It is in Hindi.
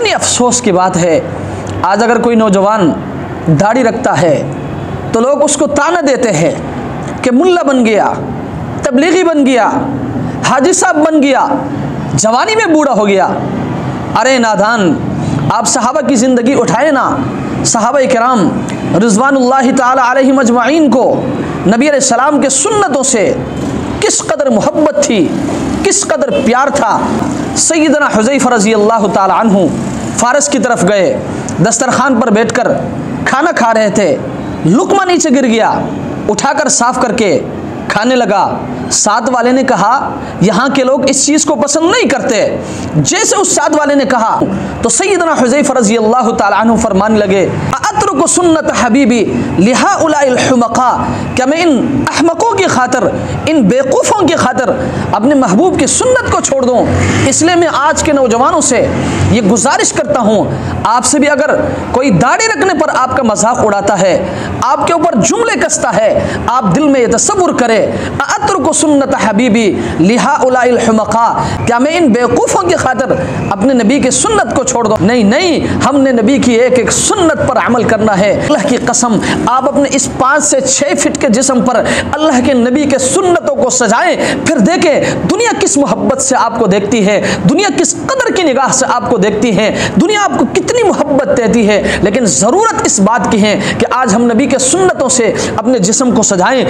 कितनी अफसोस की बात है, आज अगर कोई नौजवान दाढ़ी रखता है तो लोग उसको ताना देते हैं कि मुल्ला बन गया, तबलीगी बन गया, हाजी साहब बन गया, जवानी में बूढ़ा हो गया। अरे नादान, आप सहाबा की ज़िंदगी उठाए ना। सहाबा किराम रिज़वानुल्लाहि ताला अलैहिम अजमाइन को नबी अलैहिस्सलाम के सुन्नतों से किस कदर मोहब्बत थी, किस कदर प्यार था। सैयदना हुज़ैफ़ा रज़ियल्लाहु ताला अन्हु फ़ारस की तरफ गए, दस्तरखान पर बैठकर खाना खा रहे थे, लुक़मा नीचे गिर गया, उठाकर साफ़ करके खाने लगा। साथ वाले ने कहा, यहाँ के लोग इस चीज़ को पसंद नहीं करते। जैसे उस साथ वाले ने कहा तो सैयदना हुज़ैफ़ा रज़ियल्लाहु ताला अन्हु फरमाने लगे, अतरुकु सुन्नत हबीबी लिहाउलाइल हुमक़ा, क्या मैं इन अहमकों की खातिर, इन बेवकूफ़ों की खातिर अपने महबूब की सुन्नत को छोड़ दूँ। इसलिए मैं आज के नौजवानों से ये गुजारिश करता हूँ, आपसे भी अगर कोई दाढ़ी रखने पर आपका मजाक उड़ाता है, आपके ऊपर जुमले कसता है, आप दिल में ये तसव्वुर करें, अतरुकु सुन्नत हबीबी लिहाउलाइल हुमक़ा, क्या मैं इन बेवकूफ़ों की खातिर अपने नबी की सुन्नत को छोड़ दूँ? नहीं नहीं, हमने नबी की एक एक सुन्नत पर अमल करना है। अल्लाह की कसम, आप अपने इस 5 से 6 फीट के जिस्म पर अल्लाह के नबी के सुन्नतों को सजाएं, फिर देखें दुनिया किस मोहब्बत से आपको देखती है, दुनिया किस कदर की निगाह से आपको देखती है, दुनिया आपको कितनी मोहब्बत देती है। लेकिन ज़रूरत इस बात की है कि आज हम नबी के सुन्नतों से अपने जिस्म को सजाएं।